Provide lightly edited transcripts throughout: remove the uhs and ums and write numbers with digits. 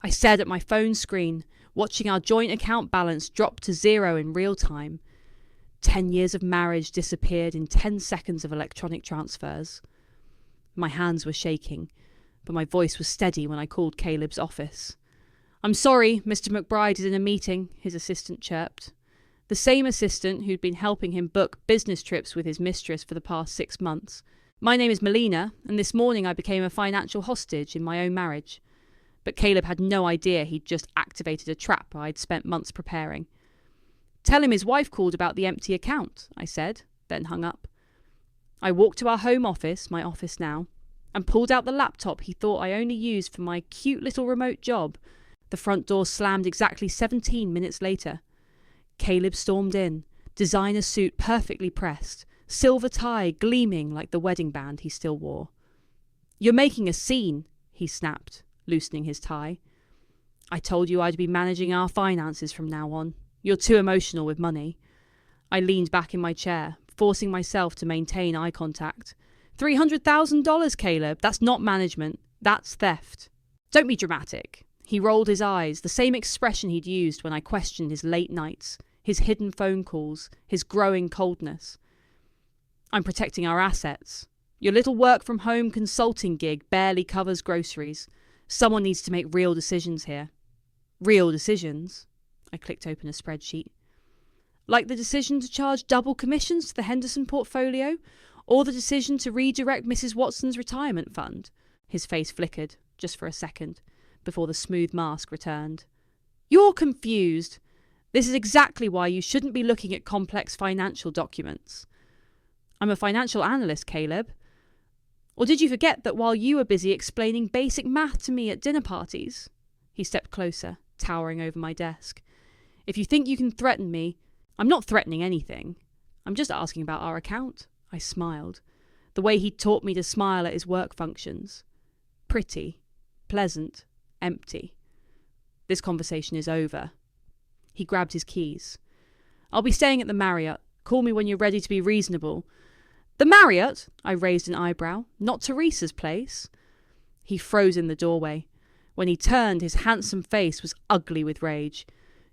I stared at my phone screen, watching our joint account balance drop to 0 in real time. 10 years of marriage disappeared in 10 seconds of electronic transfers. My hands were shaking, but my voice was steady when I called Caleb's office. "I'm sorry, Mr. McBride is in a meeting," his assistant chirped. The same assistant who'd been helping him book business trips with his mistress for the past 6 months. "My name is Melina, and this morning I became a financial hostage in my own marriage." But Caleb had no idea he'd just activated a trap I'd spent months preparing. "Tell him his wife called about the empty account," I said, then hung up. I walked to our home office, my office now, and pulled out the laptop he thought I only used for my cute little remote job. The front door slammed exactly 17 minutes later. Caleb stormed in, designer suit perfectly pressed, silver tie gleaming like the wedding band he still wore. "You're making a scene," he snapped, loosening his tie. "I told you I'd be managing our finances from now on. You're too emotional with money." I leaned back in my chair, forcing myself to maintain eye contact. $300,000, Caleb. That's not management. That's theft. "Don't be dramatic." He rolled his eyes, the same expression he'd used when I questioned his late nights, his hidden phone calls, his growing coldness. "I'm protecting our assets. Your little work-from-home consulting gig barely covers groceries. Someone needs to make real decisions here." "Real decisions?" I clicked open a spreadsheet. "Like the decision to charge double commissions to the Henderson portfolio, or the decision to redirect Mrs. Watson's retirement fund?" His face flickered, just for a second, before the smooth mask returned. "You're confused. This is exactly why you shouldn't be looking at complex financial documents." "I'm a financial analyst, Caleb. Or did you forget that while you were busy explaining basic math to me at dinner parties?" He stepped closer, towering over my desk. "If you think you can threaten me, I'm not threatening anything. I'm just asking about our account." I smiled, the way he'd taught me to smile at his work functions. Pretty, pleasant, empty. "This conversation is over." He grabbed his keys. "I'll be staying at the Marriott. Call me when you're ready to be reasonable." "The Marriott?" I raised an eyebrow. "Not Teresa's place?" He froze in the doorway. When he turned, his handsome face was ugly with rage.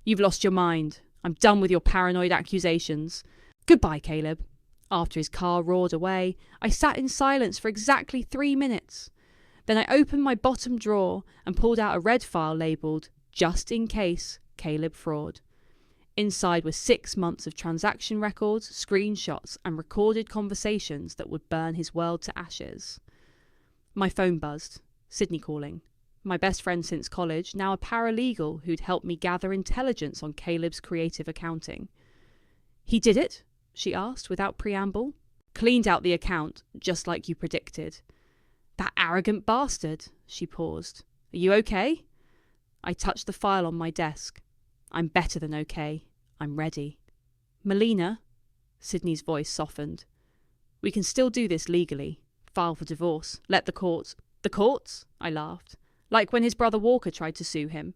"You've lost your mind. I'm done with your paranoid accusations. Goodbye, Caleb." After his car roared away, I sat in silence for exactly 3 minutes. Then I opened my bottom drawer and pulled out a red file labelled, "Just in case, Caleb Fraud." Inside were 6 months of transaction records, screenshots, and recorded conversations that would burn his world to ashes. My phone buzzed. Sydney calling. My best friend since college, now a paralegal who'd helped me gather intelligence on Caleb's creative accounting. "He did it?" she asked without preamble. "Cleaned out the account, just like you predicted." "That arrogant bastard," she paused. "Are you okay?" I touched the file on my desk. "I'm better than okay. I'm ready." "Melina?" Sydney's voice softened. "We can still do this legally. File for divorce. Let the courts..." "The courts?" I laughed. "Like when his brother Walker tried to sue him.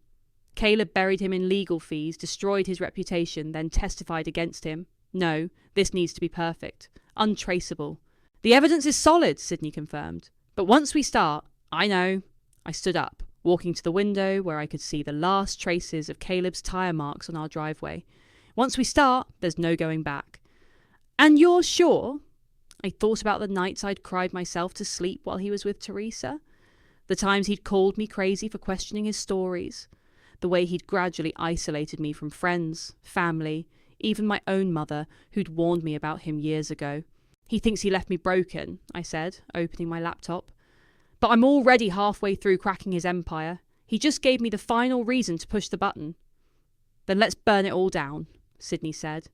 Caleb buried him in legal fees, destroyed his reputation, then testified against him. No, this needs to be perfect. Untraceable." "The evidence is solid," Sydney confirmed. "But once we start..." "I know." I stood up, walking to the window where I could see the last traces of Caleb's tyre marks on our driveway. "Once we start, there's no going back." "And you're sure?" I thought about the nights I'd cried myself to sleep while he was with Teresa. The times he'd called me crazy for questioning his stories. The way he'd gradually isolated me from friends, family, even my own mother, who'd warned me about him years ago. "He thinks he left me broken," I said, opening my laptop. "But I'm already halfway through cracking his empire. He just gave me the final reason to push the button." "Then let's burn it all down," Sydney said.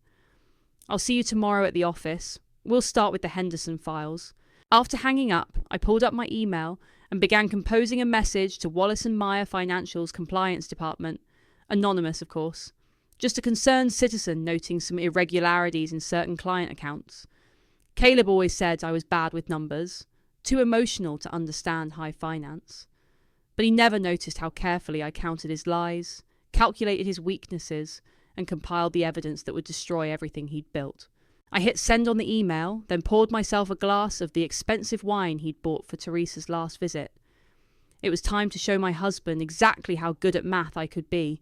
"I'll see you tomorrow at the office. We'll start with the Henderson files." After hanging up, I pulled up my email and began composing a message to Wallace & Meyer Financial's compliance department. Anonymous, of course. Just a concerned citizen noting some irregularities in certain client accounts. Caleb always said I was bad with numbers, too emotional to understand high finance. But he never noticed how carefully I counted his lies, calculated his weaknesses, and compiled the evidence that would destroy everything he'd built. I hit send on the email, then poured myself a glass of the expensive wine he'd bought for Teresa's last visit. It was time to show my husband exactly how good at math I could be.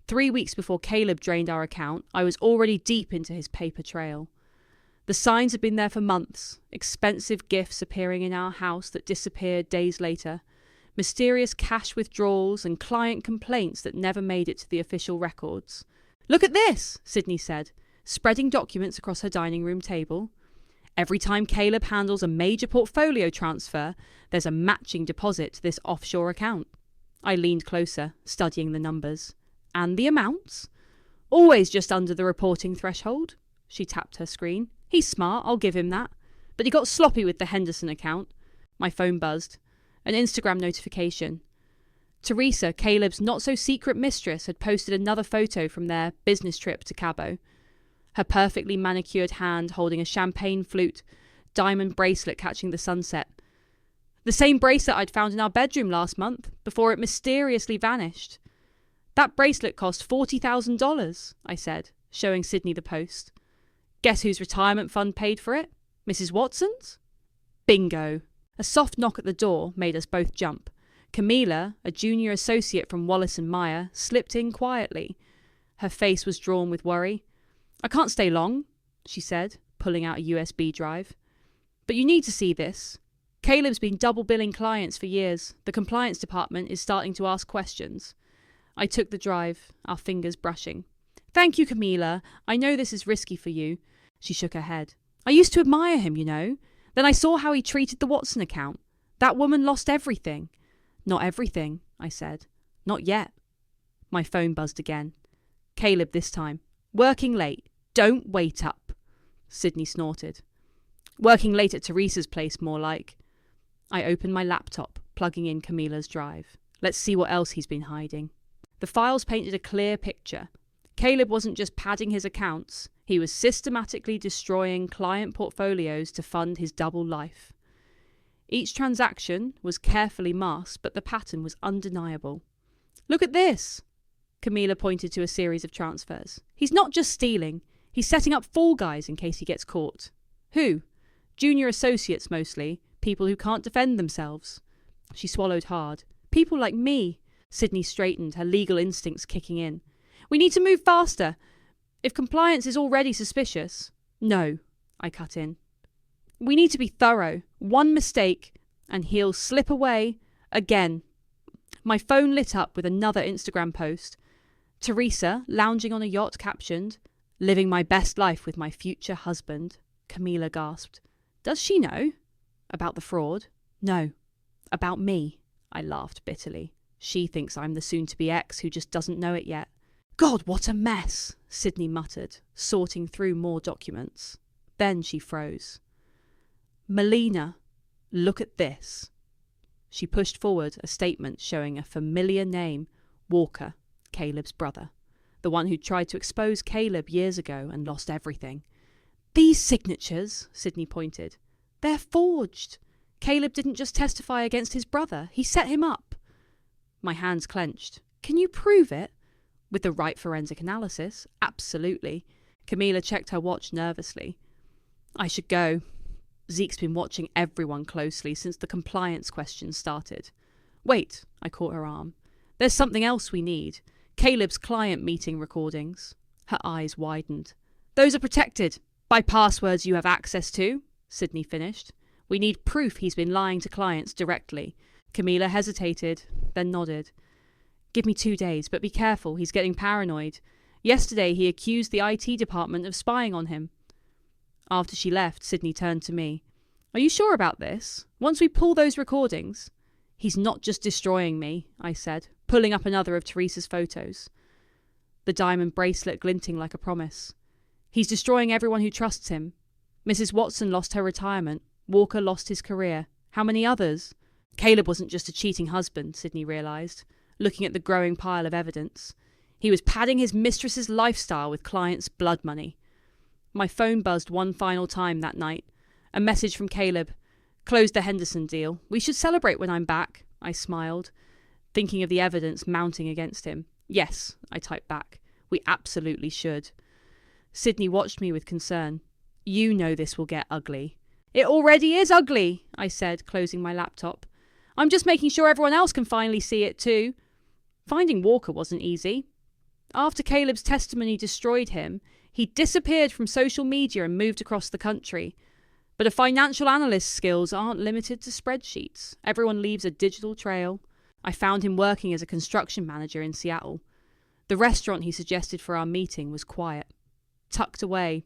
3 weeks before Caleb drained our account, I was already deep into his paper trail. The signs had been there for months, expensive gifts appearing in our house that disappeared days later, mysterious cash withdrawals and client complaints that never made it to the official records. "Look at this," Sydney said, spreading documents across her dining room table. "Every time Caleb handles a major portfolio transfer, there's a matching deposit to this offshore account." I leaned closer, studying the numbers. "And the amounts?" "Always just under the reporting threshold." She tapped her screen. "He's smart, I'll give him that. But he got sloppy with the Henderson account." My phone buzzed. An Instagram notification. Teresa, Caleb's not-so-secret mistress, had posted another photo from their business trip to Cabo. Her perfectly manicured hand holding a champagne flute, diamond bracelet catching the sunset. The same bracelet I'd found in our bedroom last month, before it mysteriously vanished. "That bracelet cost $40,000, I said, showing Sydney the post. "Guess whose retirement fund paid for it? Mrs. Watson's?" Bingo! A soft knock at the door made us both jump. Camilla, a junior associate from Wallace & Meyer, slipped in quietly. Her face was drawn with worry. "I can't stay long," she said, pulling out a USB drive. "But you need to see this. Caleb's been double-billing clients for years. The compliance department is starting to ask questions." I took the drive, our fingers brushing. "Thank you, Camilla. I know this is risky for you." She shook her head. "I used to admire him, you know. Then I saw how he treated the Watson account. That woman lost everything." "Not everything," I said. "Not yet." My phone buzzed again. Caleb this time. "Working late. Don't wait up." Sydney snorted. "Working late at Teresa's place, more like." I opened my laptop, plugging in Camilla's drive. Let's see what else he's been hiding. The files painted a clear picture. Caleb wasn't just padding his accounts, he was systematically destroying client portfolios to fund his double life. Each transaction was carefully masked, but the pattern was undeniable. "Look at this!" Camilla pointed to a series of transfers. "He's not just stealing, he's setting up fall guys in case he gets caught." "Who?" "Junior associates mostly, people who can't defend themselves." She swallowed hard. "People like me." Sydney straightened, her legal instincts kicking in. "We need to move faster. If compliance is already suspicious..." "No," I cut in. "We need to be thorough. One mistake, and he'll slip away again." My phone lit up with another Instagram post. Teresa, lounging on a yacht, captioned, "Living my best life with my future husband." Camilla gasped. "Does she know?" "About the fraud?" "No. About me." I laughed bitterly. "She thinks I'm the soon-to-be ex who just doesn't know it yet." "God, what a mess," Sydney muttered, sorting through more documents. Then she froze. "Melina, look at this." She pushed forward a statement showing a familiar name, Walker, Caleb's brother, the one who tried to expose Caleb years ago and lost everything. "These signatures," Sydney pointed, "they're forged. Caleb didn't just testify against his brother, he set him up." My hands clenched. "Can you prove it?" "With the right forensic analysis, absolutely." Camilla checked her watch nervously. "I should go. Zeke's been watching everyone closely since the compliance questions started." "Wait," I caught her arm. "There's something else we need. Caleb's client meeting recordings." Her eyes widened. "Those are protected by passwords you have access to," Sydney finished. "We need proof he's been lying to clients directly." Camilla hesitated, then nodded. "Give me 2 days, but be careful, he's getting paranoid. Yesterday he accused the IT department of spying on him." After she left, Sydney turned to me. "Are you sure about this? Once we pull those recordings..." "He's not just destroying me," I said, pulling up another of Teresa's photos. The diamond bracelet glinting like a promise. "He's destroying everyone who trusts him. Mrs. Watson lost her retirement. Walker lost his career. How many others?" Caleb wasn't just a cheating husband, Sydney realised, looking at the growing pile of evidence. He was padding his mistress's lifestyle with clients' blood money. My phone buzzed one final time that night. A message from Caleb. "Closed the Henderson deal. We should celebrate when I'm back." I smiled, thinking of the evidence mounting against him. "Yes," I typed back. "We absolutely should." Sydney watched me with concern. "You know this will get ugly." "It already is ugly," I said, closing my laptop. I'm just making sure everyone else can finally see it too. Finding Walker wasn't easy. After Caleb's testimony destroyed him, he disappeared from social media and moved across the country. But a financial analyst's skills aren't limited to spreadsheets. Everyone leaves a digital trail. I found him working as a construction manager in Seattle. The restaurant he suggested for our meeting was quiet, tucked away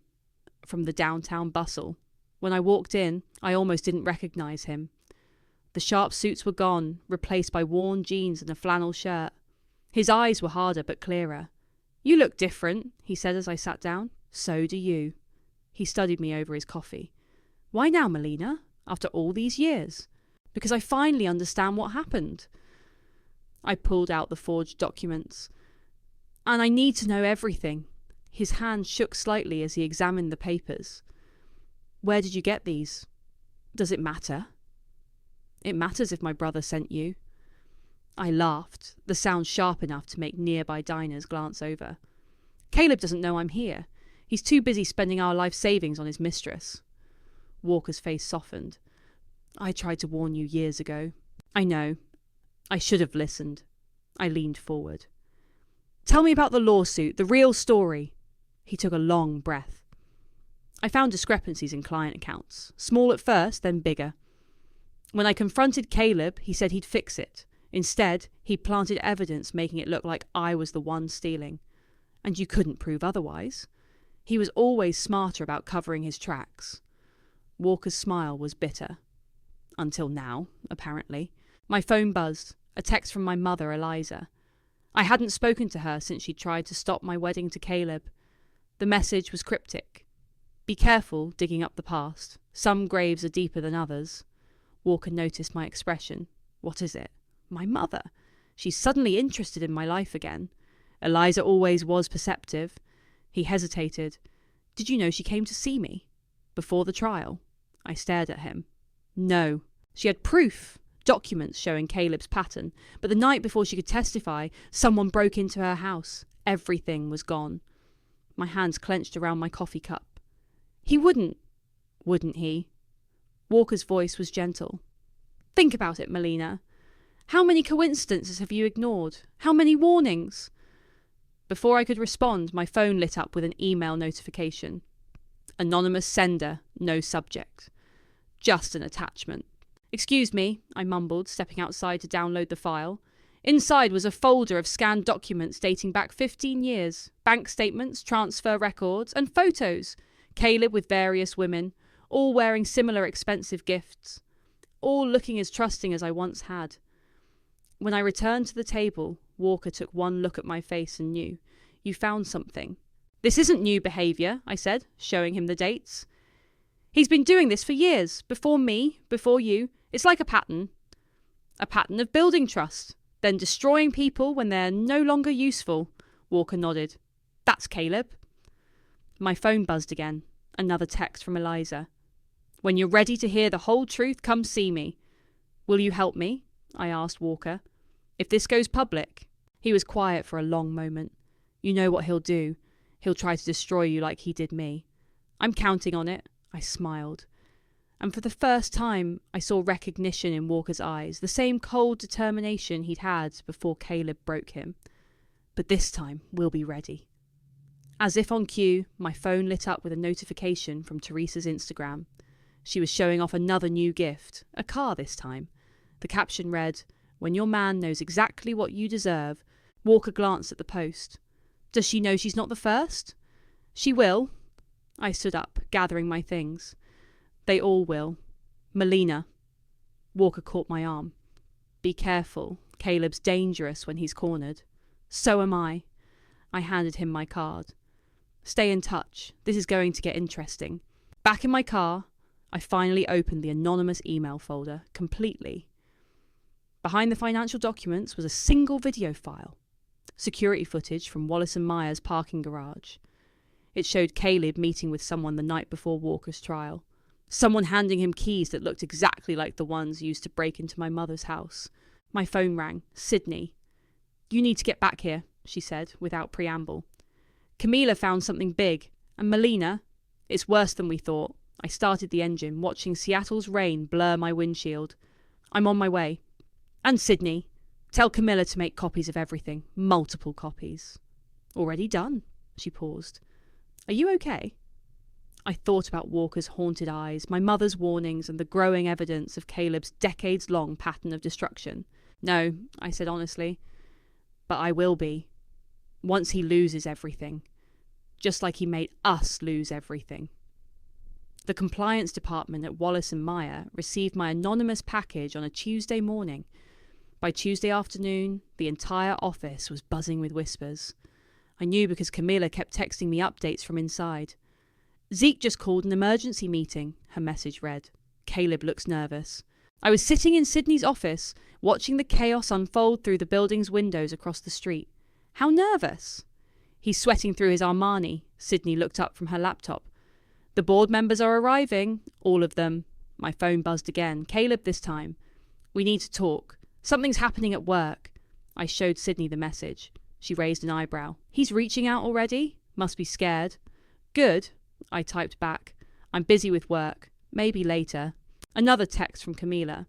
from the downtown bustle. When I walked in, I almost didn't recognize him. The sharp suits were gone, replaced by worn jeans and a flannel shirt. His eyes were harder but clearer. "You look different," he said as I sat down. "So do you." He studied me over his coffee. "Why now, Melina? After all these years?" "Because I finally understand what happened." I pulled out the forged documents. "And I need to know everything." His hand shook slightly as he examined the papers. "Where did you get these? Does it matter?" "It matters if my brother sent you." I laughed, the sound sharp enough to make nearby diners glance over. "Caleb doesn't know I'm here. He's too busy spending our life savings on his mistress." Walker's face softened. "I tried to warn you years ago." "I know. I should have listened." I leaned forward. "Tell me about the lawsuit, the real story." He took a long breath. "I found discrepancies in client accounts. Small at first, then bigger. When I confronted Caleb, he said he'd fix it. Instead, he planted evidence making it look like I was the one stealing. And you couldn't prove otherwise. He was always smarter about covering his tracks." Walker's smile was bitter. Until now, apparently. My phone buzzed, a text from my mother, Eliza. I hadn't spoken to her since she tried to stop my wedding to Caleb. The message was cryptic. "Be careful digging up the past. Some graves are deeper than others." Walker noticed my expression. "What is it?" "My mother. She's suddenly interested in my life again. Eliza always was perceptive." He hesitated. "Did you know she came to see me? Before the trial?" I stared at him. "No. She had proof. Documents showing Caleb's pattern. But the night before she could testify, someone broke into her house. Everything was gone." My hands clenched around my coffee cup. "He wouldn't he?" Walker's voice was gentle. "Think about it, Melina. How many coincidences have you ignored? How many warnings?" Before I could respond, my phone lit up with an email notification. "Anonymous sender, no subject. Just an attachment." "Excuse me," I mumbled, stepping outside to download the file. Inside was a folder of scanned documents dating back 15 years, bank statements, transfer records, and photos. Caleb with various women, all wearing similar expensive gifts, all looking as trusting as I once had. When I returned to the table, Walker took one look at my face and knew. "You found something." "This isn't new behaviour," I said, showing him the dates. "He's been doing this for years, before me, before you. It's like a pattern. A pattern of building trust, then destroying people when they're no longer useful." Walker nodded. "That's Caleb." My phone buzzed again. Another text from Eliza. "When you're ready to hear the whole truth, come see me." "Will you help me?" I asked Walker. "If this goes public?" He was quiet for a long moment. "You know what he'll do. He'll try to destroy you like he did me." "I'm counting on it." I smiled. And for the first time, I saw recognition in Walker's eyes, the same cold determination he'd had before Caleb broke him. "But this time, we'll be ready." As if on cue, my phone lit up with a notification from Teresa's Instagram. She was showing off another new gift, a car this time. The caption read, "When your man knows exactly what you deserve." Walker glanced at the post. "Does she know she's not the first?" "She will." I stood up, gathering my things. "They all will. Melina." Walker caught my arm. "Be careful. Caleb's dangerous when he's cornered." "So am I." I handed him my card. "Stay in touch. This is going to get interesting." Back in my car, I finally opened the anonymous email folder completely. Behind the financial documents was a single video file. Security footage from Wallace and Myers' parking garage. It showed Caleb meeting with someone the night before Walker's trial. Someone handing him keys that looked exactly like the ones used to break into my mother's house. My phone rang. Sydney. "You need to get back here," she said, without preamble. "Camila found something big. And Melina, it's worse than we thought." I started the engine, watching Seattle's rain blur my windshield. "I'm on my way." And Sydney, tell Camilla to make copies of everything. Multiple copies. Already done. She paused. Are you okay? I thought about Walker's haunted eyes, my mother's warnings, and the growing evidence of Caleb's decades-long pattern of destruction. No, I said honestly. But I will be. Once he loses everything. Just like he made us lose everything. The compliance department at Wallace & Meyer received my anonymous package on a Tuesday morning. By Tuesday afternoon, the entire office was buzzing with whispers. I knew because Camilla kept texting me updates from inside. Zeke just called an emergency meeting, her message read. Caleb looks nervous. I was sitting in Sydney's office, watching the chaos unfold through the building's windows across the street. How nervous? He's sweating through his Armani. Sydney looked up from her laptop. The board members are arriving, all of them. My phone buzzed again. Caleb this time. We need to talk. Something's happening at work. I showed Sydney the message. She raised an eyebrow. He's reaching out already? Must be scared. Good, I typed back. I'm busy with work. Maybe later. Another text from Camilla.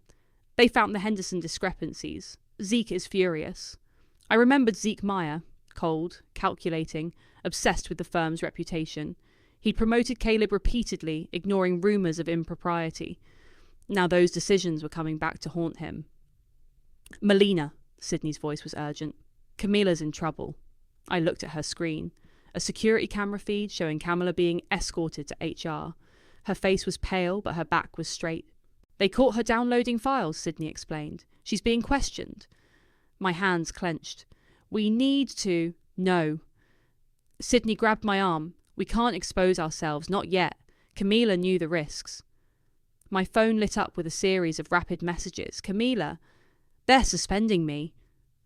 They found the Henderson discrepancies. Zeke is furious. I remembered Zeke Meyer. Cold, calculating, obsessed with the firm's reputation. He'd promoted Caleb repeatedly, ignoring rumours of impropriety. Now those decisions were coming back to haunt him. Melina, Sydney's voice was urgent. Camilla's in trouble. I looked at her screen. A security camera feed showing Camilla being escorted to HR. Her face was pale, but her back was straight. They caught her downloading files, Sydney explained. She's being questioned. My hands clenched. We need to... No. Sydney grabbed my arm. We can't expose ourselves, not yet. Camilla knew the risks. My phone lit up with a series of rapid messages. Camilla. They're suspending me.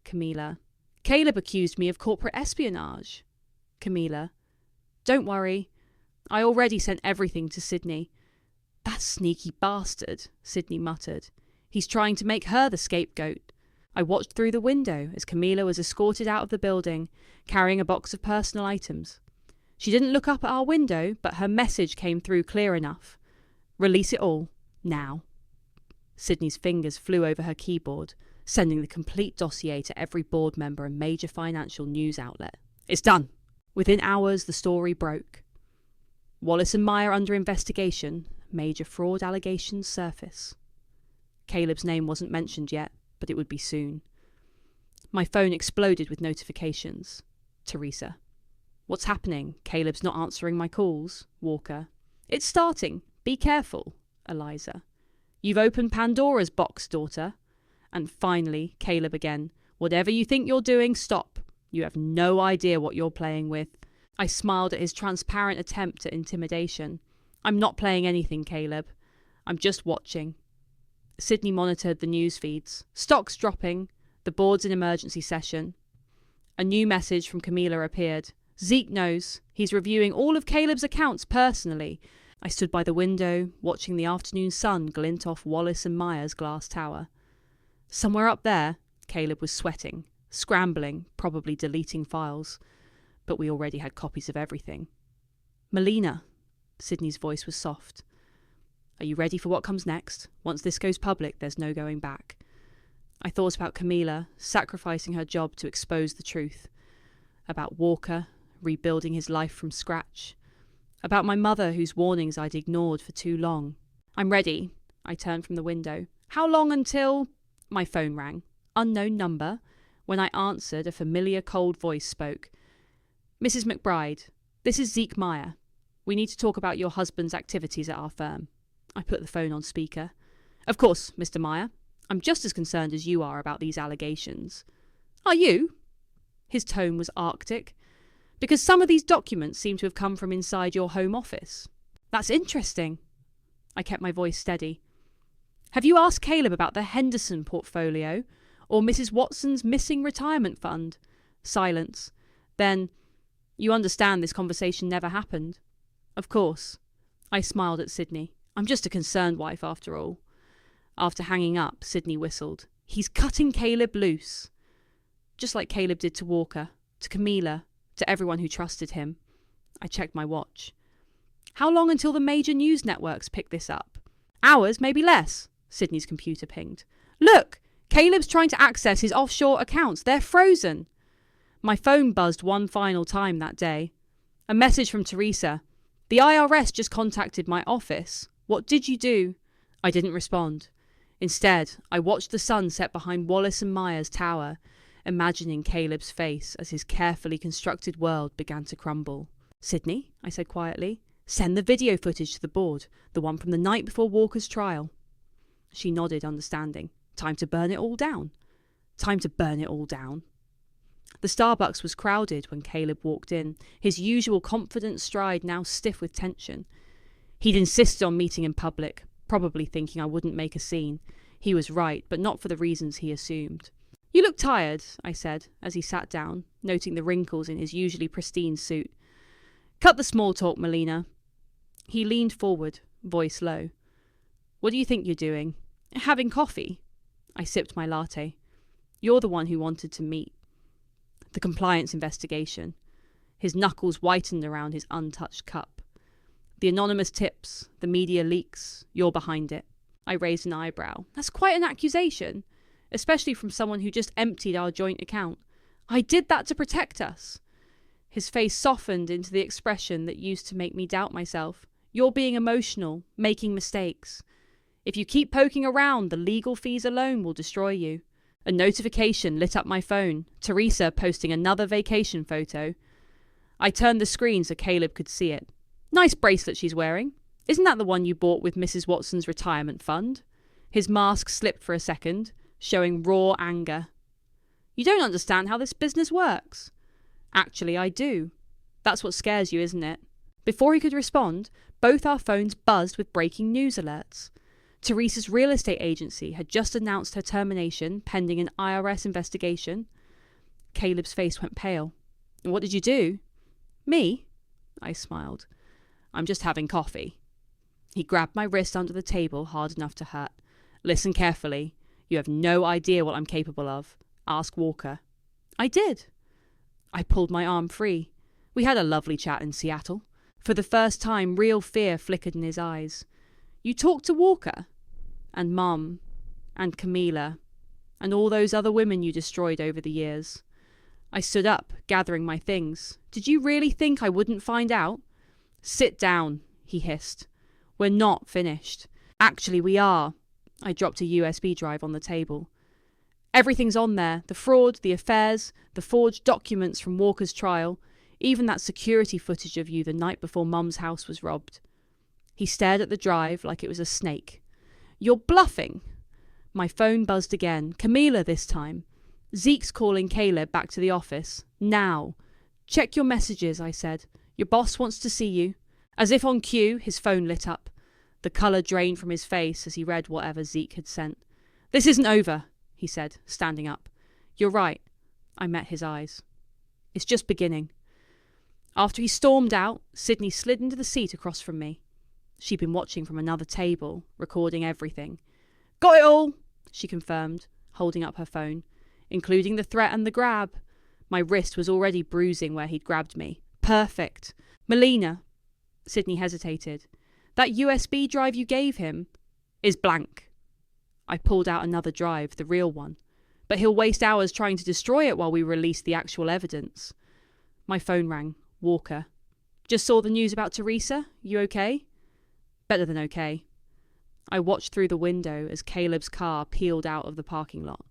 Camilla. Caleb accused me of corporate espionage. Camilla. Don't worry. I already sent everything to Sydney. That sneaky bastard, Sydney muttered. He's trying to make her the scapegoat. I watched through the window as Camilla was escorted out of the building, carrying a box of personal items. She didn't look up at our window, but her message came through clear enough. Release it all. Now. Sydney's fingers flew over her keyboard, sending the complete dossier to every board member and major financial news outlet. It's done. Within hours, the story broke. Wallace & Meyer under investigation. Major fraud allegations surface. Caleb's name wasn't mentioned yet, but it would be soon. My phone exploded with notifications. Teresa. What's happening? Caleb's not answering my calls. Walker. It's starting. Be careful. Eliza. You've opened Pandora's box, daughter. And finally, Caleb again. Whatever you think you're doing, stop. You have no idea what you're playing with. I smiled at his transparent attempt at intimidation. I'm not playing anything, Caleb. I'm just watching. Sydney monitored the news feeds. Stocks dropping. The board's in emergency session. A new message from Camilla appeared. Zeke knows. He's reviewing all of Caleb's accounts personally. I stood by the window, watching the afternoon sun glint off Wallace & Meyer's glass tower. Somewhere up there, Caleb was sweating, scrambling, probably deleting files. But we already had copies of everything. Melina. Sydney's voice was soft. Are you ready for what comes next? Once this goes public, there's no going back. I thought about Camilla, sacrificing her job to expose the truth. About Walker, rebuilding his life from scratch. About my mother, whose warnings I'd ignored for too long. I'm ready. I turned from the window. How long until... My phone rang. Unknown number. When I answered, a familiar cold voice spoke. Mrs. McBride, this is Zeke Meyer. We need to talk about your husband's activities at our firm. I put the phone on speaker. Of course, Mr. Meyer. I'm just as concerned as you are about these allegations. Are you? His tone was arctic. Because some of these documents seem to have come from inside your home office. That's interesting. I kept my voice steady. Have you asked Caleb about the Henderson portfolio or Mrs. Watson's missing retirement fund? Silence. Then, you understand this conversation never happened. Of course. I smiled at Sydney. I'm just a concerned wife after all. After hanging up, Sydney whistled. He's cutting Caleb loose. Just like Caleb did to Walker, to Camilla, to everyone who trusted him. I checked my watch. How long until the major news networks pick this up? Hours, maybe less, Sydney's computer pinged. Look, Caleb's trying to access his offshore accounts. They're frozen. My phone buzzed one final time that day. A message from Teresa. The IRS just contacted my office. What did you do? I didn't respond. Instead, I watched the sun set behind Wallace and Myers Tower, imagining Caleb's face as his carefully constructed world began to crumble. Sydney, I said quietly, send the video footage to the board, the one from the night before Walker's trial. She nodded, understanding. Time to burn it all down. Time to burn it all down. The Starbucks was crowded when Caleb walked in, his usual confident stride now stiff with tension. He'd insisted on meeting in public, probably thinking I wouldn't make a scene. He was right, but not for the reasons he assumed. You look tired, I said, as he sat down, noting the wrinkles in his usually pristine suit. Cut the small talk, Melina. He leaned forward, voice low. What do you think you're doing? Having coffee? I sipped my latte. You're the one who wanted to meet. The compliance investigation. His knuckles whitened around his untouched cup. The anonymous tips, the media leaks, you're behind it. I raised an eyebrow. That's quite an accusation, especially from someone who just emptied our joint account. I did that to protect us. His face softened into the expression that used to make me doubt myself. You're being emotional, making mistakes. If you keep poking around, the legal fees alone will destroy you. A notification lit up my phone. Teresa posting another vacation photo. I turned the screen so Caleb could see it. Nice bracelet she's wearing. Isn't that the one you bought with Mrs. Watson's retirement fund? His mask slipped for a second, showing raw anger. You don't understand how this business works. Actually, I do. That's what scares you, isn't it? Before he could respond, both our phones buzzed with breaking news alerts. Teresa's real estate agency had just announced her termination pending an IRS investigation. Caleb's face went pale. What did you do? Me? I smiled. I'm just having coffee. He grabbed my wrist under the table hard enough to hurt. Listen carefully. You have no idea what I'm capable of. Ask Walker. I did. I pulled my arm free. We had a lovely chat in Seattle. For the first time, real fear flickered in his eyes. You talked to Walker? And Mum? And Camila? And all those other women you destroyed over the years? I stood up, gathering my things. Did you really think I wouldn't find out? Sit down, he hissed. We're not finished. Actually, we are. I dropped a USB drive on the table. Everything's on there. The fraud, the affairs, the forged documents from Walker's trial, even that security footage of you the night before Mum's house was robbed. He stared at the drive like it was a snake. You're bluffing. My phone buzzed again. Camila this time. Zeke's calling Caleb back to the office. Now. Check your messages, I said. Your boss wants to see you. As if on cue, his phone lit up. The colour drained from his face as he read whatever Zeke had sent. This isn't over, he said, standing up. You're right. I met his eyes. It's just beginning. After he stormed out, Sydney slid into the seat across from me. She'd been watching from another table, recording everything. Got it all, she confirmed, holding up her phone, including the threat and the grab. My wrist was already bruising where he'd grabbed me. Perfect. Melina. Sydney hesitated. That USB drive you gave him is blank. I pulled out another drive, the real one. But he'll waste hours trying to destroy it while we release the actual evidence. My phone rang. Walker. Just saw the news about Teresa. You okay? Better than okay. I watched through the window as Caleb's car peeled out of the parking lot.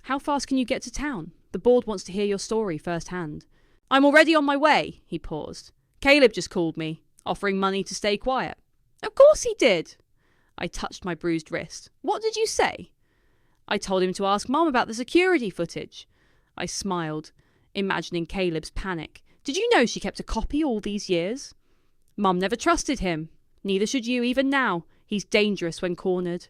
How fast can you get to town? The board wants to hear your story firsthand. I'm already on my way, he paused. Caleb just called me, offering money to stay quiet. Of course he did. I touched my bruised wrist. What did you say? I told him to ask Mum about the security footage. I smiled, imagining Caleb's panic. Did you know she kept a copy all these years? Mum never trusted him. Neither should you even now. He's dangerous when cornered.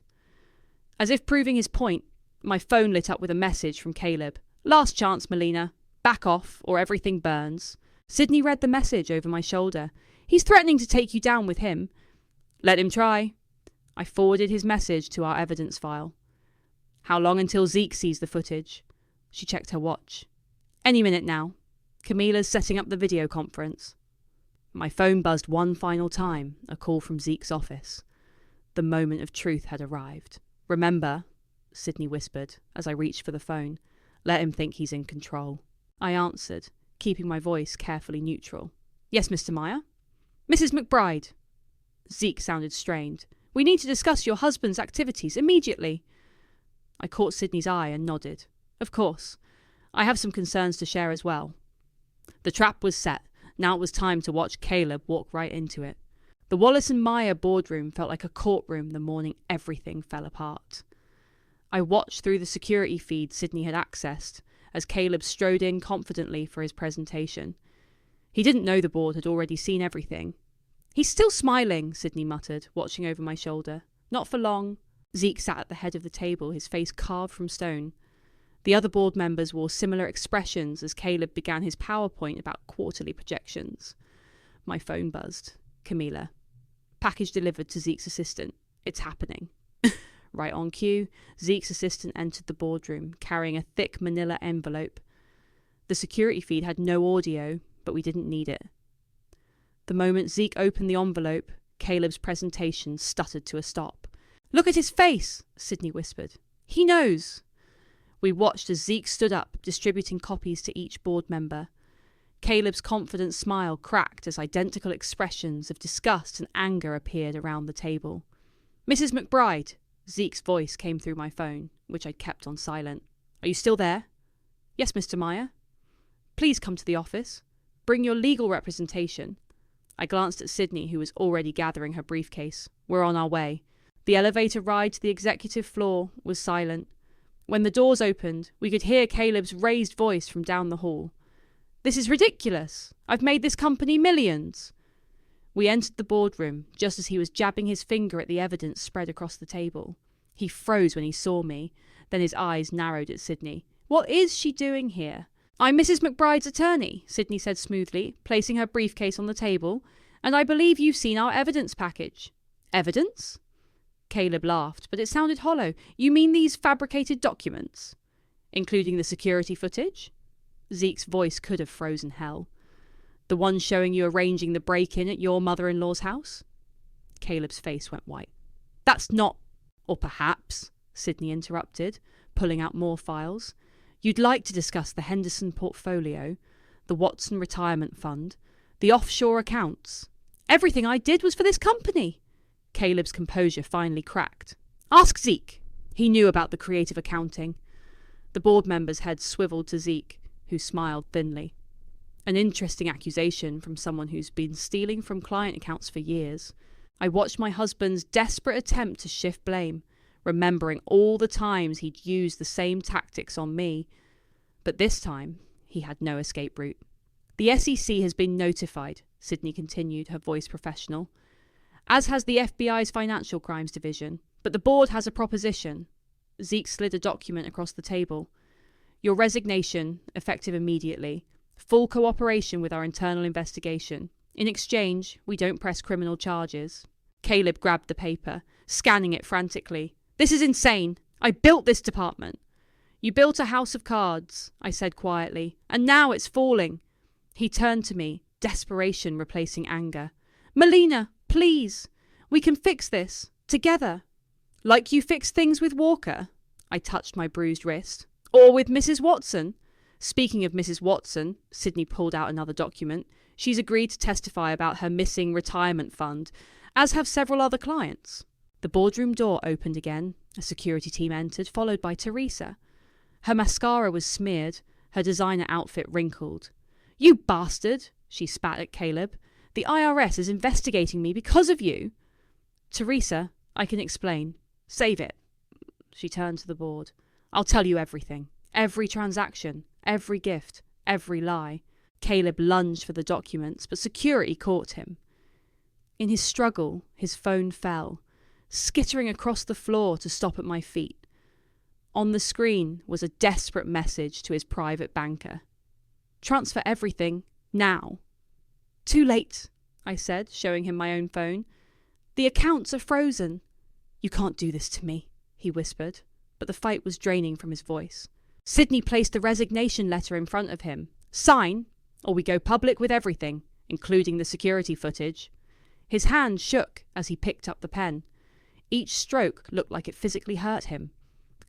As if proving his point, my phone lit up with a message from Caleb. Last chance, Melina. Back off, or everything burns. Sydney read the message over my shoulder. He's threatening to take you down with him. Let him try. I forwarded his message to our evidence file. How long until Zeke sees the footage? She checked her watch. Any minute now. Camila's setting up the video conference. My phone buzzed one final time, a call from Zeke's office. The moment of truth had arrived. Remember, Sydney whispered as I reached for the phone. Let him think he's in control. I answered, keeping my voice carefully neutral. Yes, Mr. Meyer? Mrs. McBride. Zeke sounded strained. We need to discuss your husband's activities immediately. I caught Sydney's eye and nodded. Of course. I have some concerns to share as well. The trap was set. Now it was time to watch Caleb walk right into it. The Wallace and Meyer boardroom felt like a courtroom the morning everything fell apart. I watched through the security feed Sydney had accessed as Caleb strode in confidently for his presentation. He didn't know the board had already seen everything. He's still smiling, Sydney muttered, watching over my shoulder. Not for long. Zeke sat at the head of the table, his face carved from stone. The other board members wore similar expressions as Caleb began his PowerPoint about quarterly projections. My phone buzzed. Camilla. Package delivered to Zeke's assistant. It's happening. Right on cue, Zeke's assistant entered the boardroom, carrying a thick manila envelope. The security feed had no audio, but we didn't need it. The moment Zeke opened the envelope, Caleb's presentation stuttered to a stop. Look at his face, Sydney whispered. He knows. We watched as Zeke stood up, distributing copies to each board member. Caleb's confident smile cracked as identical expressions of disgust and anger appeared around the table. Mrs. McBride, Zeke's voice came through my phone, which I'd kept on silent. Are you still there? Yes, Mr. Meyer. Please come to the office. Bring your legal representation. I glanced at Sydney, who was already gathering her briefcase. We're on our way. The elevator ride to the executive floor was silent. When the doors opened, we could hear Caleb's raised voice from down the hall. This is ridiculous. I've made this company millions. We entered the boardroom just as he was jabbing his finger at the evidence spread across the table. He froze when he saw me, then his eyes narrowed at Sydney. What is she doing here? I'm Mrs. McBride's attorney, Sydney said smoothly, placing her briefcase on the table, and I believe you've seen our evidence package. Evidence? Caleb laughed, but it sounded hollow. You mean these fabricated documents? Including the security footage? Zeke's voice could have frozen hell. The one showing you arranging the break-in at your mother-in-law's house? Caleb's face went white. That's not... Or perhaps, Sydney interrupted, pulling out more files. You'd like to discuss the Henderson portfolio, the Watson retirement fund, the offshore accounts. Everything I did was for this company. Caleb's composure finally cracked. Ask Zeke. He knew about the creative accounting. The board members' heads swiveled to Zeke, who smiled thinly. An interesting accusation from someone who's been stealing from client accounts for years. I watched my husband's desperate attempt to shift blame, remembering all the times he'd used the same tactics on me. But this time, he had no escape route. The SEC has been notified, Sydney continued, her voice professional, as has the FBI's Financial Crimes Division. But the board has a proposition. Zeke slid a document across the table. Your resignation, effective immediately. Full cooperation with our internal investigation. In exchange, we don't press criminal charges. Caleb grabbed the paper, scanning it frantically. This is insane. I built this department. You built a house of cards, I said quietly, and now it's falling. He turned to me, desperation replacing anger. Melina, please. We can fix this. Together. Like you fixed things with Walker? I touched my bruised wrist. Or with Mrs. Watson? Speaking of Mrs. Watson, Sydney pulled out another document. She's agreed to testify about her missing retirement fund, as have several other clients. The boardroom door opened again. A security team entered, followed by Teresa. Her mascara was smeared, her designer outfit wrinkled. You bastard, she spat at Caleb. The IRS is investigating me because of you. Teresa, I can explain. Save it. She turned to the board. I'll tell you everything. Every transaction, every gift, every lie. Caleb lunged for the documents, but security caught him. In his struggle, his phone fell, skittering across the floor to stop at my feet. On the screen was a desperate message to his private banker. Transfer everything, now. Too late, I said, showing him my own phone. The accounts are frozen. You can't do this to me, he whispered, but the fight was draining from his voice. Sydney placed the resignation letter in front of him. Sign, or we go public with everything, including the security footage. His hand shook as he picked up the pen. Each stroke looked like it physically hurt him.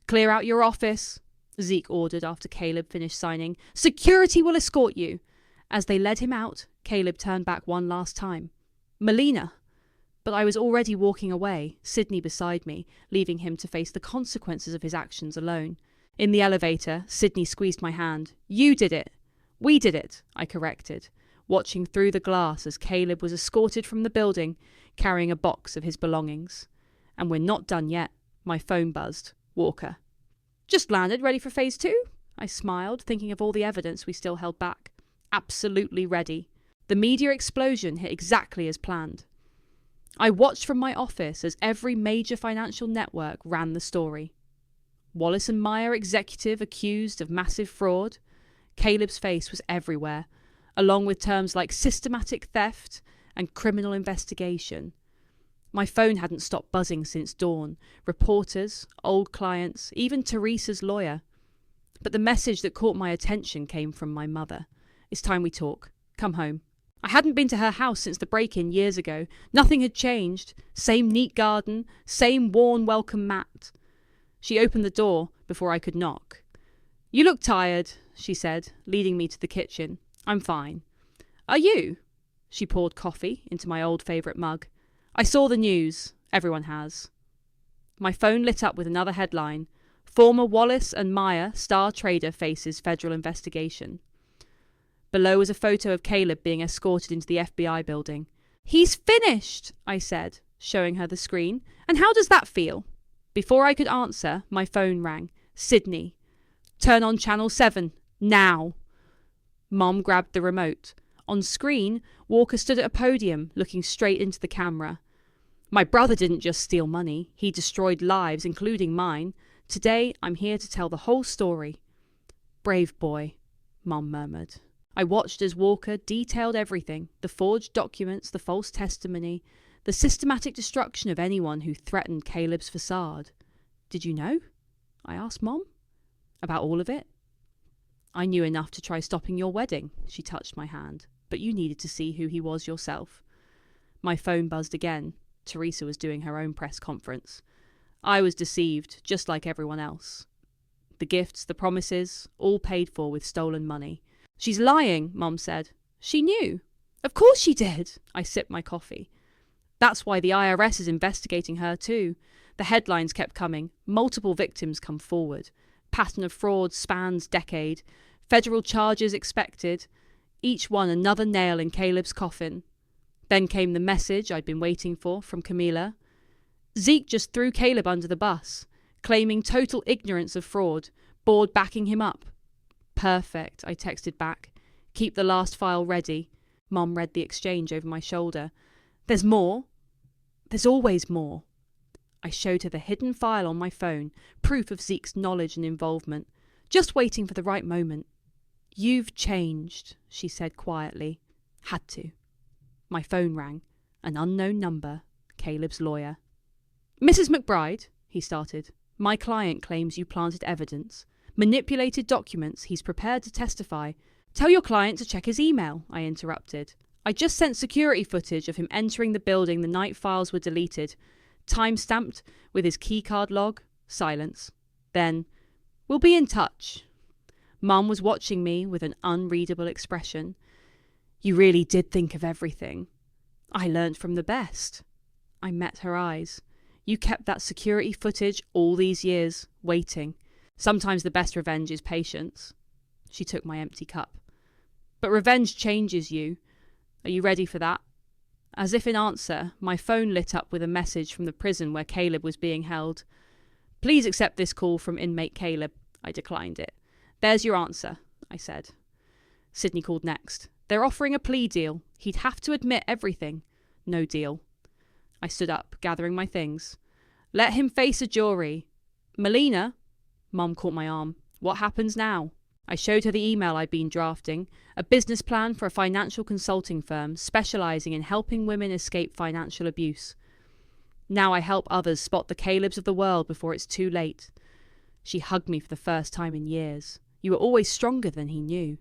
Clear out your office, Zeke ordered after Caleb finished signing. Security will escort you. As they led him out, Caleb turned back one last time. Melina. But I was already walking away, Sydney beside me, leaving him to face the consequences of his actions alone. In the elevator, Sydney squeezed my hand. You did it. We did it, I corrected, watching through the glass as Caleb was escorted from the building, carrying a box of his belongings. And we're not done yet. My phone buzzed. Walker. Just landed, ready for phase 2? I smiled, thinking of all the evidence we still held back. Absolutely ready. The media explosion hit exactly as planned. I watched from my office as every major financial network ran the story. Wallace and Meyer executive accused of massive fraud. Caleb's face was everywhere, along with terms like systematic theft and criminal investigation. My phone hadn't stopped buzzing since dawn. Reporters, old clients, even Teresa's lawyer. But the message that caught my attention came from my mother. It's time we talk. Come home. I hadn't been to her house since the break-in years ago. Nothing had changed. Same neat garden, same worn welcome mat. She opened the door before I could knock. You look tired, she said, leading me to the kitchen. I'm fine. Are you? She poured coffee into my old favourite mug. I saw the news. Everyone has. My phone lit up with another headline. Former Wallace and Meyer star trader faces federal investigation. Below was a photo of Caleb being escorted into the FBI building. He's finished, I said, showing her the screen. And how does that feel? Before I could answer, my phone rang. Sydney. Turn on channel 7. Now. Mom grabbed the remote. On screen, Walker stood at a podium, looking straight into the camera. My brother didn't just steal money. He destroyed lives, including mine. Today, I'm here to tell the whole story. Brave boy, Mom murmured. I watched as Walker detailed everything, the forged documents, the false testimony, the systematic destruction of anyone who threatened Caleb's facade. Did you know? I asked Mom. About all of it? I knew enough to try stopping your wedding, she touched my hand, but you needed to see who he was yourself. My phone buzzed again. Teresa was doing her own press conference. I was deceived, just like everyone else. The gifts, the promises, all paid for with stolen money. She's lying, Mom said. She knew. Of course she did. I sipped my coffee. That's why the IRS is investigating her too. The headlines kept coming. Multiple victims come forward. Pattern of fraud spans decade. Federal charges expected. Each one another nail in Caleb's coffin. Then came the message I'd been waiting for from Camila. Zeke just threw Caleb under the bus, claiming total ignorance of fraud, board backing him up. Perfect, I texted back. Keep the last file ready. Mom read the exchange over my shoulder. There's more. There's always more. I showed her the hidden file on my phone, proof of Zeke's knowledge and involvement, just waiting for the right moment. You've changed, she said quietly. Had to. My phone rang. An unknown number. Caleb's lawyer. Mrs. McBride, he started, my client claims you planted evidence, manipulated documents he's prepared to testify. Tell your client to check his email, I interrupted. I just sent security footage of him entering the building the night files were deleted, time-stamped with his keycard log. Silence. Then, we'll be in touch. Mum was watching me with an unreadable expression. You really did think of everything. I learnt from the best. I met her eyes. You kept that security footage all these years, waiting. Sometimes the best revenge is patience. She took my empty cup. But revenge changes you. Are you ready for that? As if in answer, my phone lit up with a message from the prison where Caleb was being held. Please accept this call from inmate Caleb. I declined it. There's your answer, I said. Sydney called next. They're offering a plea deal. He'd have to admit everything. No deal. I stood up, gathering my things. Let him face a jury. Melina? Mum caught my arm. What happens now? I showed her the email I'd been drafting, a business plan for a financial consulting firm specialising in helping women escape financial abuse. Now I help others spot the Calebs of the world before it's too late. She hugged me for the first time in years. You were always stronger than he knew.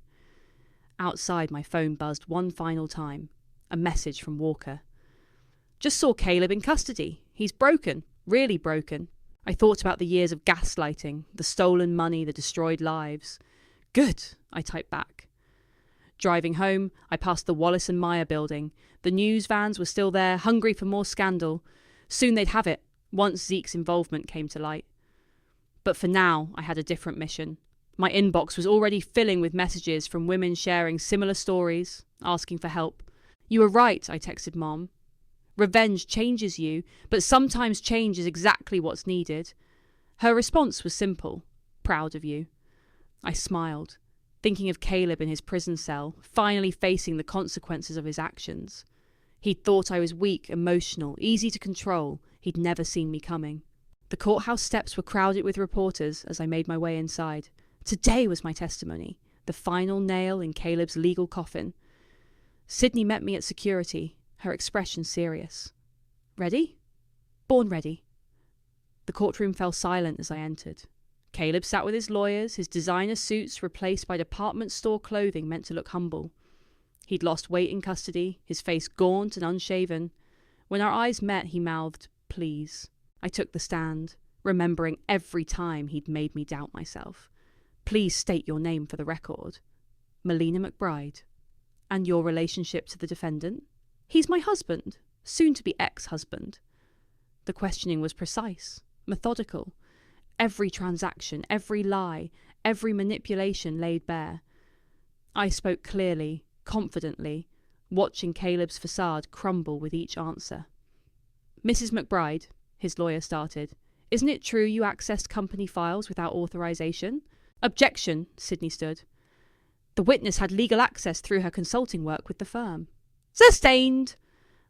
Outside, my phone buzzed one final time. A message from Walker. Just saw Caleb in custody. He's broken. Really broken. I thought about the years of gaslighting, the stolen money, the destroyed lives. Good, I typed back. Driving home, I passed the Wallace and Meyer building. The news vans were still there, hungry for more scandal. Soon they'd have it, once Zeke's involvement came to light. But for now, I had a different mission. My inbox was already filling with messages from women sharing similar stories, asking for help. You were right, I texted Mom. Revenge changes you, but sometimes change is exactly what's needed. Her response was simple. Proud of you. I smiled, thinking of Caleb in his prison cell, finally facing the consequences of his actions. He'd thought I was weak, emotional, easy to control. He'd never seen me coming. The courthouse steps were crowded with reporters as I made my way inside. Today was my testimony, the final nail in Caleb's legal coffin. Sydney met me at security, her expression serious. Ready? Born ready. The courtroom fell silent as I entered. Caleb sat with his lawyers, his designer suits replaced by department store clothing meant to look humble. He'd lost weight in custody, his face gaunt and unshaven. When our eyes met, he mouthed, "Please." I took the stand, remembering every time he'd made me doubt myself. "Please state your name for the record." "Melina McBride." "And your relationship to the defendant?" "He's my husband, soon-to-be ex-husband." The questioning was precise, methodical. Every transaction, every lie, every manipulation laid bare. I spoke clearly, confidently, watching Caleb's facade crumble with each answer. "Mrs. McBride," his lawyer started, "isn't it true you accessed company files without authorization?" "Objection," Sydney stood. "The witness had legal access through her consulting work with the firm." "Sustained!"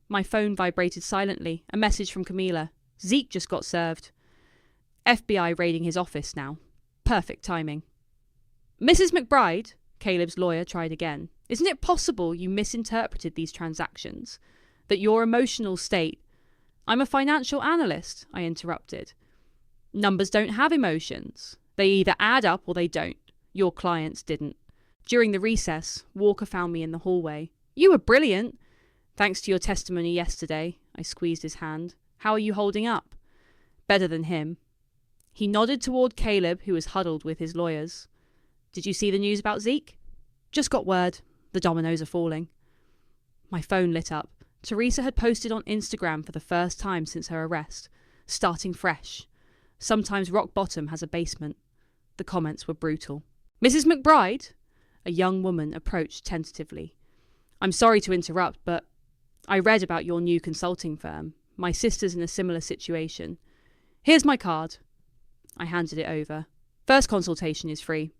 My phone vibrated silently, a message from Camila. "Zeke just got served. FBI raiding his office now. Perfect timing." "Mrs. McBride," Caleb's lawyer tried again, "isn't it possible you misinterpreted these transactions? That your emotional state—" "I'm a financial analyst," I interrupted. "Numbers don't have emotions. They either add up or they don't. Your clients didn't." During the recess, Walker found me in the hallway. "You were brilliant. Thanks to your testimony yesterday." I squeezed his hand. "How are you holding up?" "Better than him." He nodded toward Caleb, who was huddled with his lawyers. "Did you see the news about Zeke?" "Just got word. The dominoes are falling." My phone lit up. Teresa had posted on Instagram for the first time since her arrest. "Starting fresh. Sometimes rock bottom has a basement." The comments were brutal. "Mrs. McBride?" A young woman approached tentatively. "I'm sorry to interrupt, but I read about your new consulting firm. My sister's in a similar situation. Here's my card." I handed it over. "First consultation is free."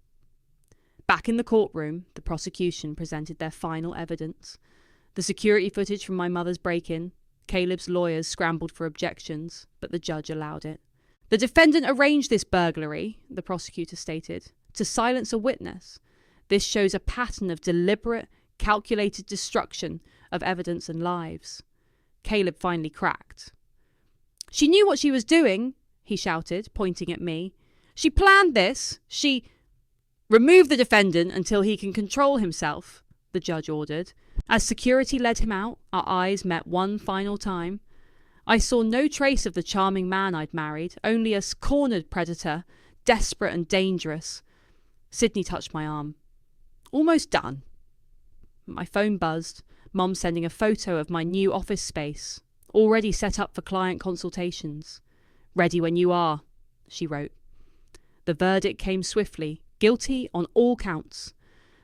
Back in the courtroom, the prosecution presented their final evidence. The security footage from my mother's break-in. Caleb's lawyers scrambled for objections, but the judge allowed it. "The defendant arranged this burglary," the prosecutor stated, "to silence a witness. This shows a pattern of deliberate, calculated destruction of evidence and lives." Caleb finally cracked. "She knew what she was doing," he shouted, pointing at me. "She planned this. She—" "Remove the defendant until he can control himself," the judge ordered. As security led him out, our eyes met one final time. I saw no trace of the charming man I'd married, only a cornered predator, desperate and dangerous. Sydney touched my arm. "Almost done." My phone buzzed, Mom sending a photo of my new office space, already set up for client consultations. "Ready when you are," she wrote. The verdict came swiftly, guilty on all counts.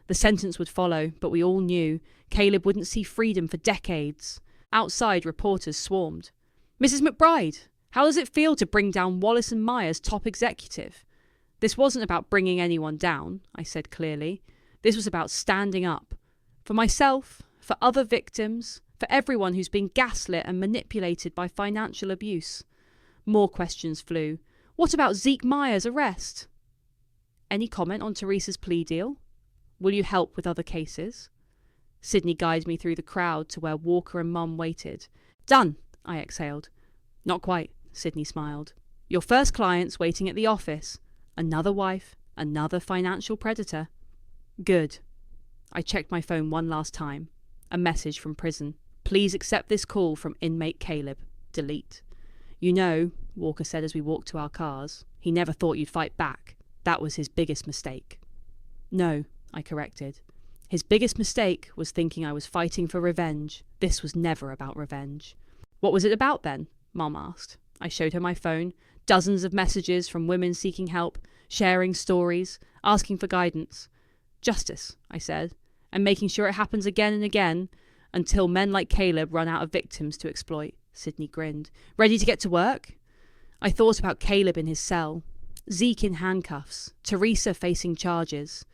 The sentence would follow, but we all knew Caleb wouldn't see freedom for decades. Outside, reporters swarmed. "Mrs. McBride, how does it feel to bring down Wallace and Meyer's top executive?" "This wasn't about bringing anyone down," I said clearly. "This was about standing up. For myself, for other victims, for everyone who's been gaslit and manipulated by financial abuse." More questions flew. "What about Zeke Meyer's arrest?" "Any comment on Teresa's plea deal? Will you help with other cases?" Sydney guided me through the crowd to where Walker and Mum waited. "Done," I exhaled. "Not quite," Sydney smiled. "Your first client's waiting at the office. Another wife, another financial predator." "Good." I checked my phone one last time. A message from prison. "Please accept this call from inmate Caleb. Delete. You know, Walker said as we walked to our cars. He never thought you'd fight back. That was his biggest mistake. No, I corrected. His biggest mistake was thinking I was fighting for revenge. This was never about revenge. What was it about then? Mom asked. I showed her my phone, dozens of messages from women seeking help, sharing stories, asking for guidance. Justice, I said, and making sure it happens again and again until men like Caleb run out of victims to exploit. Sydney grinned. Ready to get to work? I thought about Caleb in his cell, Zeke in handcuffs, Teresa facing charges.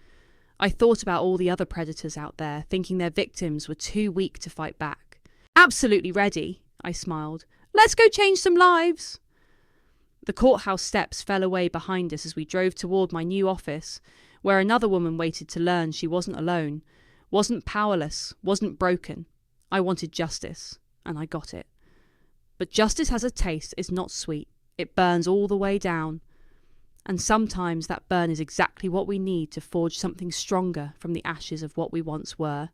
I thought about all the other predators out there, thinking their victims were too weak to fight back. Absolutely ready, I smiled. Let's go change some lives. The courthouse steps fell away behind us as we drove toward my new office, where another woman waited to learn she wasn't alone, wasn't powerless, wasn't broken. I wanted justice, and I got it. But justice has a taste. It's not sweet. It burns all the way down. And sometimes that burn is exactly what we need to forge something stronger from the ashes of what we once were.